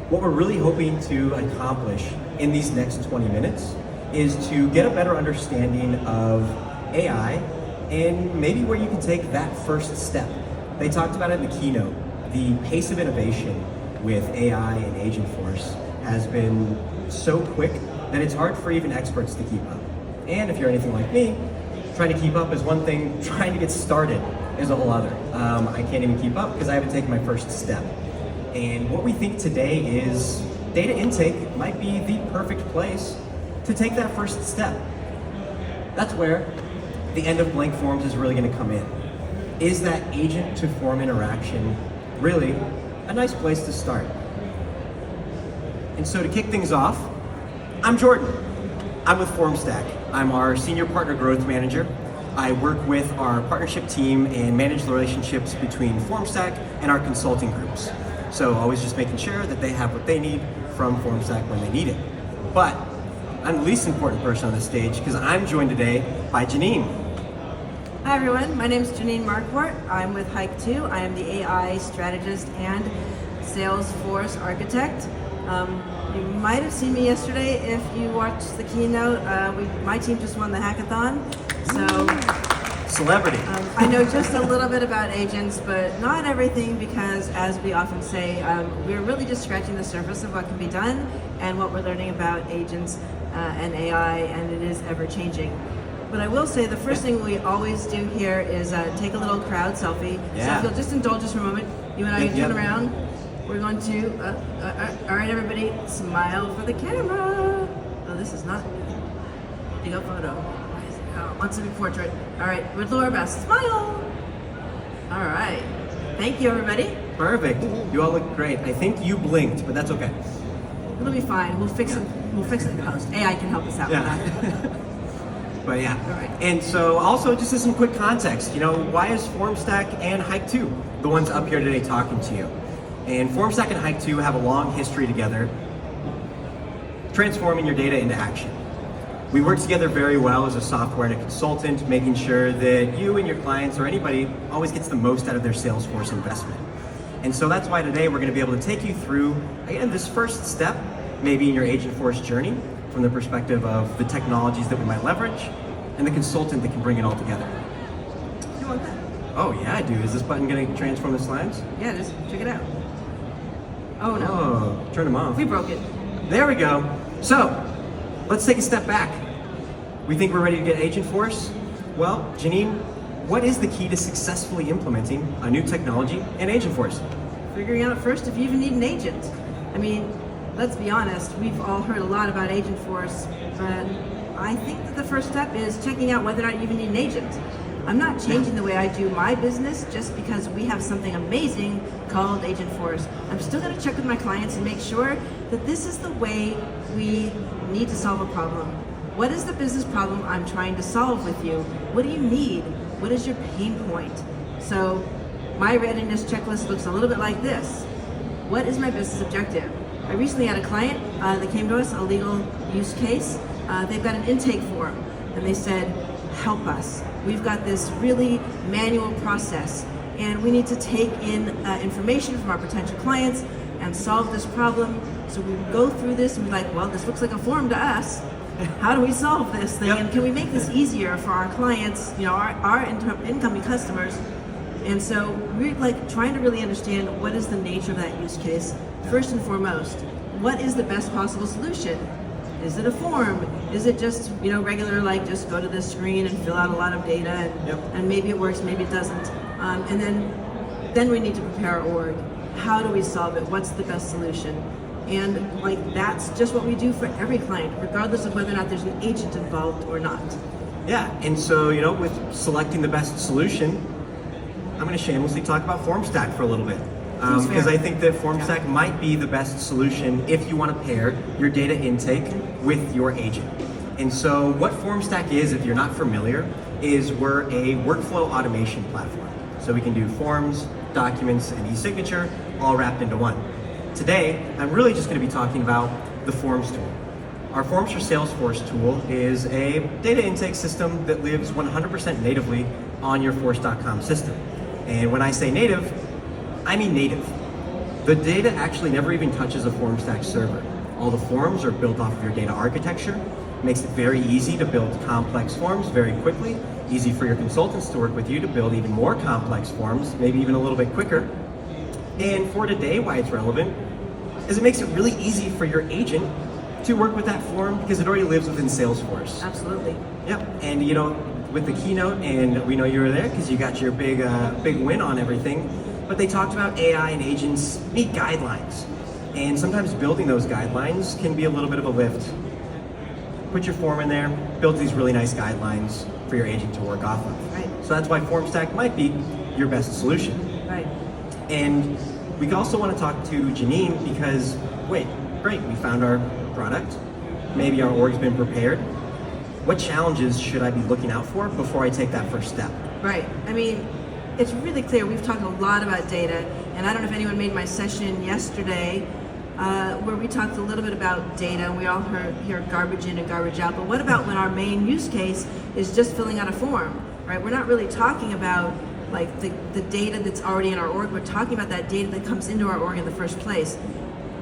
What we're really hoping to accomplish in these next 20 minutes is to get a better understanding of AI and maybe where you can take that first step. They talked about it in the keynote. The pace of innovation with AI and Agentforce has been so quick that it's hard for even experts to keep up. And if you're anything like me, trying to keep up is one thing, trying to get started is a whole other. I can't even keep up because I haven't taken my first step. And what we think today is data intake might be the perfect place to take that first step. That's where the end of blank forms is really going to come in. Is that agent to form interaction really a nice place to start? And so to kick things off, I'm Jordan. I'm with Formstack. I'm our Senior Partner Growth Manager. I work with our partnership team and manage the relationships between Formstack and our consulting groups. So always just making sure that they have what they need from Formstack when they need it. But I'm the least important person on this stage because I'm joined today by Janeen. Hi everyone, my name is Janeen Marquardt. I'm with HIKE2. I am the AI strategist and Salesforce architect. You might have seen me yesterday if you watched the keynote. My team just won the hackathon, so celebrity. I know just a little bit about agents, but not everything, because as we often say, we're really just scratching the surface of what can be done and what we're learning about agents and AI, and it is ever changing. But I will say the first thing we always do here is take a little crowd selfie. Yeah. So if you'll just indulge us for a moment, you and I can turn around. We're going to, all right everybody, smile for the camera. Oh, this is not big up photo. Wants to be portrait. All right, we'll do our best. Smile. All right, thank you everybody. Perfect, you all look great. I think you blinked, but that's okay. It'll be fine, we'll fix it in post. AI can help us out with that. But yeah, all right. And so also just as some quick context, why is Formstack and HIKE2 the ones up here today talking to you? And Formstack and HIKE2 have a long history together, transforming your data into action. We work together very well as a software and a consultant, making sure that you and your clients or anybody always gets the most out of their Salesforce investment. And so that's why today we're going to be able to take you through, again, this first step, maybe in your Agentforce journey, from the perspective of the technologies that we might leverage and the consultant that can bring it all together. You want that? Oh yeah, I do. Is this button going to transform the slides? Yeah, just check it out. Oh no. Oh, turn them off. We broke it. There we go. So, let's take a step back. We think we're ready to get Agentforce? Well, Janeen, what is the key to successfully implementing a new technology in Agentforce? Figuring out first if you even need an agent. I mean, let's be honest, we've all heard a lot about Agentforce, but I think that the first step is checking out whether or not you even need an agent. I'm not changing the way I do my business just because we have something amazing called Agentforce. I'm still going to check with my clients and make sure that this is the way we need to solve a problem. What is the business problem I'm trying to solve with you? What do you need? What is your pain point? So my readiness checklist looks a little bit like this. What is my business objective? I recently had a client that came to us, a legal use case. They've got an intake form, and they said, help us. We've got this really manual process, and we need to take in information from our potential clients and solve this problem. So we would go through this and be like, well, this looks like a form to us. How do we solve this thing? Yep. And can we make this easier for our clients, our incoming customers? And so we're trying to really understand what is the nature of that use case. First and foremost, what is the best possible solution? Is it a form? Is it just regular, just go to this screen and fill out a lot of data and maybe it works, maybe it doesn't. And then we need to prepare our org. How do we solve it? What's the best solution? And that's just what we do for every client, regardless of whether or not there's an agent involved or not. Yeah, and so with selecting the best solution, I'm going to shamelessly talk about Formstack for a little bit. Because I think that Formstack might be the best solution if you want to pair your data intake with your agent. And so what Formstack is, if you're not familiar, is we're a workflow automation platform. So we can do forms, documents, and e-signature all wrapped into one. Today, I'm really just going to be talking about the Forms tool. Our Forms for Salesforce tool is a data intake system that lives 100% natively on your Force.com system. And when I say native, I mean native. The data actually never even touches a Formstack server. All the forms are built off of your data architecture. Makes it very easy to build complex forms very quickly. Easy for your consultants to work with you to build even more complex forms, maybe even a little bit quicker. And for today, why it's relevant is it makes it really easy for your agent to work with that form because it already lives within Salesforce. Absolutely. Yep, and you know, with the keynote, and we know you were there because you got your big win on everything, but they talked about AI and agents need guidelines. And sometimes building those guidelines can be a little bit of a lift. Put your form in there, build these really nice guidelines for your agent to work off of. Right. So that's why Formstack might be your best solution. Right. And we also want to talk to Janeen because, wait, great, we found our product. Maybe our org's been prepared. What challenges should I be looking out for before I take that first step? Right. I mean, it's really clear. We've talked a lot about data, and I don't know if anyone made my session yesterday where we talked a little bit about data, and we all hear garbage in and garbage out, but what about when our main use case is just filling out a form, right? We're not really talking about like the data that's already in our org, we're talking about that data that comes into our org in the first place.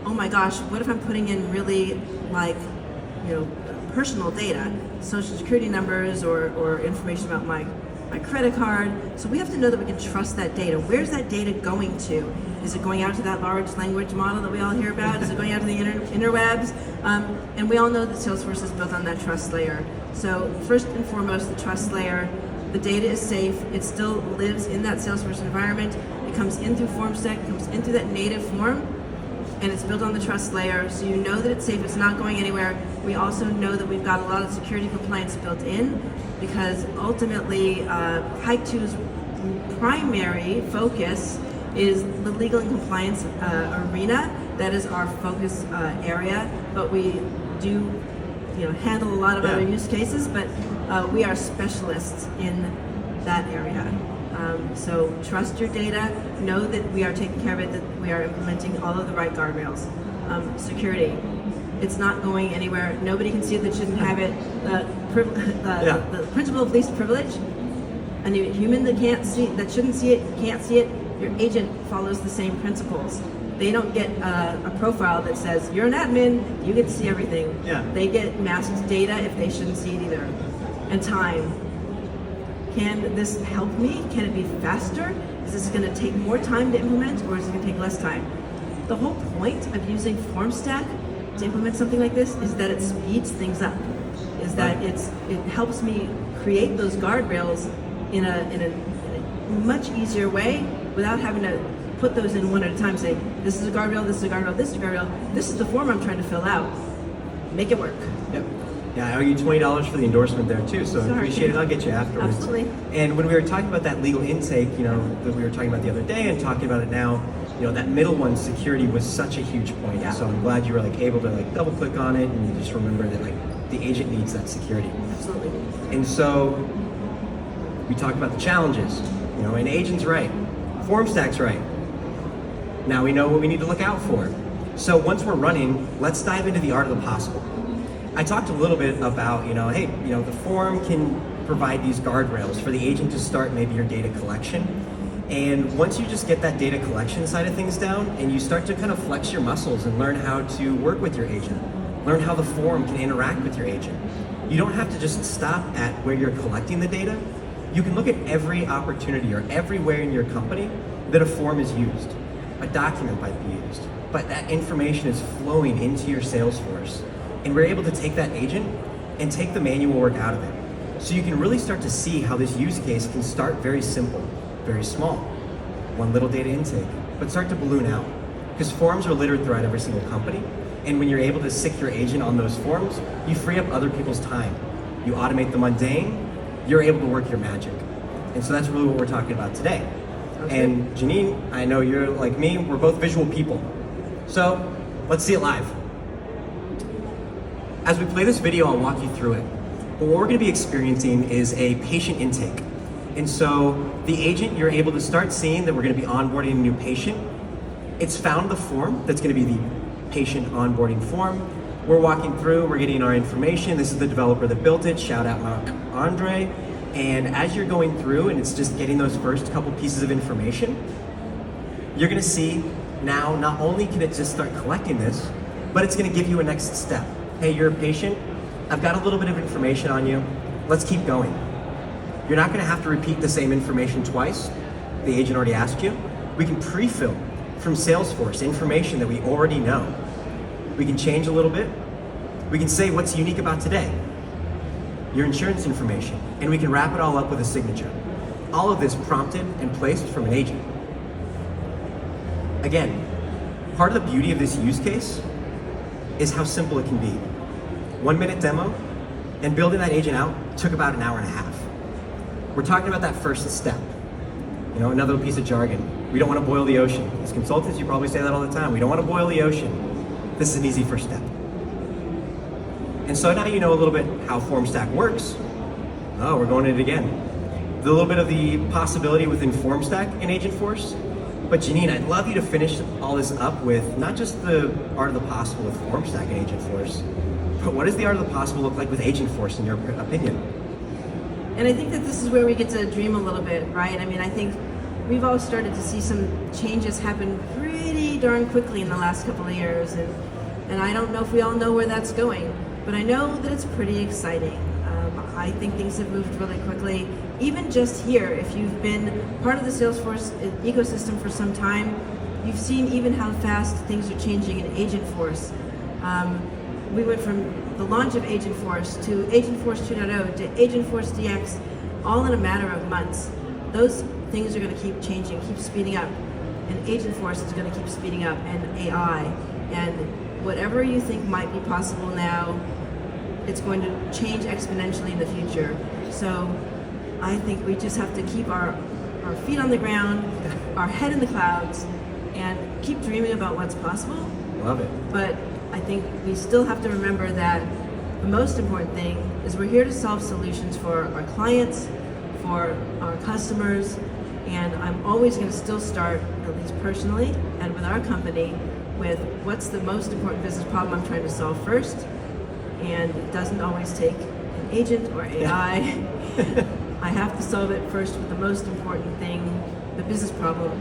Oh my gosh, what if I'm putting in really like, you know, personal data, social security numbers or information about my credit card. So we have to know that we can trust that data. Where's that data going to? Is it going out to that large language model that we all hear about? Is it going out to the interwebs? And we all know that Salesforce is built on that trust layer. So first and foremost, the trust layer, the data is safe. It still lives in that Salesforce environment. It comes in through Formstack, it comes into that native form, and it's built on the trust layer, so you know that it's safe, it's not going anywhere. We also know that we've got a lot of security compliance built in, because ultimately HIKE2's primary focus is the legal and compliance arena. That is our focus area, but we do handle a lot of other use cases, but we are specialists in that area. So trust your data, know that we are taking care of it, that we are implementing all of the right guardrails. Security, it's not going anywhere. Nobody can see it that shouldn't have it. The principle of least privilege, and a human that shouldn't see it, can't see it, your agent follows the same principles. They don't get a profile that says, you're an admin, you get to see everything. Yeah. They get masked data if they shouldn't see it either. And time. Can this help me? Can it be faster? Is this going to take more time to implement, or is it going to take less time? The whole point of using Formstack to implement something like this is that it speeds things up. Is that it helps me create those guardrails in a much easier way without having to put those in one at a time. Say, this is a guardrail, this is a guardrail, this is a guardrail. This is the form I'm trying to fill out. Make it work. Yep. Yeah, I owe you $20 for the endorsement there too, so I appreciate it. I'll get you afterwards. Absolutely. And when we were talking about that legal intake, that we were talking about the other day and talking about it now, that middle one, security, was such a huge point. Yeah. So I'm glad you were able to double click on it and you just remember that the agent needs that security. Absolutely. And so we talked about the challenges. An agent's right, Formstack's right. Now we know what we need to look out for. So once we're running, let's dive into the art of the possible. I talked a little bit about, the form can provide these guardrails for the agent to start maybe your data collection. And once you just get that data collection side of things down and you start to kind of flex your muscles and learn how to work with your agent, learn how the form can interact with your agent. You don't have to just stop at where you're collecting the data. You can look at every opportunity or everywhere in your company that a form is used. A document might be used, but that information is flowing into your Salesforce. And we're able to take that agent and take the manual work out of it. So you can really start to see how this use case can start very simple, very small, one little data intake, but start to balloon out. Because forms are littered throughout every single company. And when you're able to sick your agent on those forms, you free up other people's time. You automate the mundane, you're able to work your magic. And so that's really what we're talking about today. Okay. And Janeen, I know you're like me, we're both visual people. So let's see it live. As we play this video, I'll walk you through it. But what we're gonna be experiencing is a patient intake. And so the agent, you're able to start seeing that we're gonna be onboarding a new patient. It's found the form that's gonna be the patient onboarding form. We're walking through, we're getting our information. This is the developer that built it, shout out Marquardt. And as you're going through and it's just getting those first couple pieces of information, you're gonna see Now, not only can it just start collecting this, but it's going to give you a next step. Hey, you're a patient. I've got a little bit of information on you. Let's keep going. You're not going to have to repeat the same information twice. The agent already asked you. We can pre-fill from Salesforce information that we already know. We can change a little bit. We can say what's unique about today, your insurance information, and we can wrap it all up with a signature. All of this prompted and placed from an agent. Again, part of the beauty of this use case is how simple it can be. 1 minute demo, and building that agent out took about an hour and a half. We're talking about that first step. You know, another piece of jargon. We don't want to boil the ocean. As consultants, you probably say that all the time. We don't want to boil the ocean. This is an easy first step. And so now you know a little bit how Formstack works. Oh, we're going at it again. A little bit of the possibility within Formstack and Agentforce. But Janeen, I'd love you to finish all this up with not just the art of the possible with Formstack and Agentforce, but what does the art of the possible look like with Agentforce in your opinion? And I think that this is where we get to dream a little bit, right? I mean, I think we've all started to see some changes happen pretty darn quickly in the last couple of years, and I don't know if we all know where that's going, but I know that it's pretty exciting. I think things have moved really quickly. Even just here, if you've been part of the Salesforce ecosystem for some time, you've seen even how fast things are changing in Agentforce. We went from the launch of Agentforce to Agentforce 2.0 to Agentforce DX, all in a matter of months. Those things are going to keep changing, keep speeding up, and Agentforce is going to keep speeding up, and AI, and whatever you think might be possible now, it's going to change exponentially in the future. So I think we just have to keep our feet on the ground, our head in the clouds, and keep dreaming about what's possible. Love it. But I think we still have to remember that the most important thing is we're here to solve solutions for our clients, for our customers, and I'm always going to still start, at least personally, and with our company, with what's the most important business problem I'm trying to solve first. And it doesn't always take an agent or AI. I have to solve it first with the most important thing, the business problem,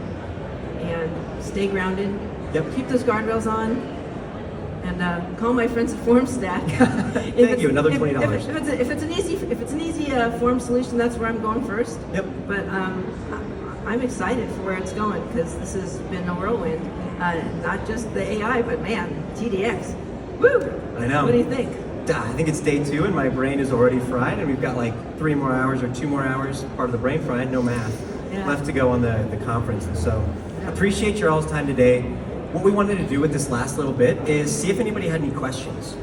and stay grounded. Yep. Keep those guardrails on, and call my friends at Formstack. Thank you. Another $20. If it's an easy form solution, that's where I'm going first. Yep. But I'm excited for where it's going because this has been a whirlwind. Not just the AI, but man, TDX. Woo! I know. What do you think? I think it's day 2 and my brain is already fried, and we've got like 3 more hours or 2 more hours, part of the brain fried, no math, left to go on the conference. And so appreciate your all's time today. What we wanted to do with this last little bit is see if anybody had any questions.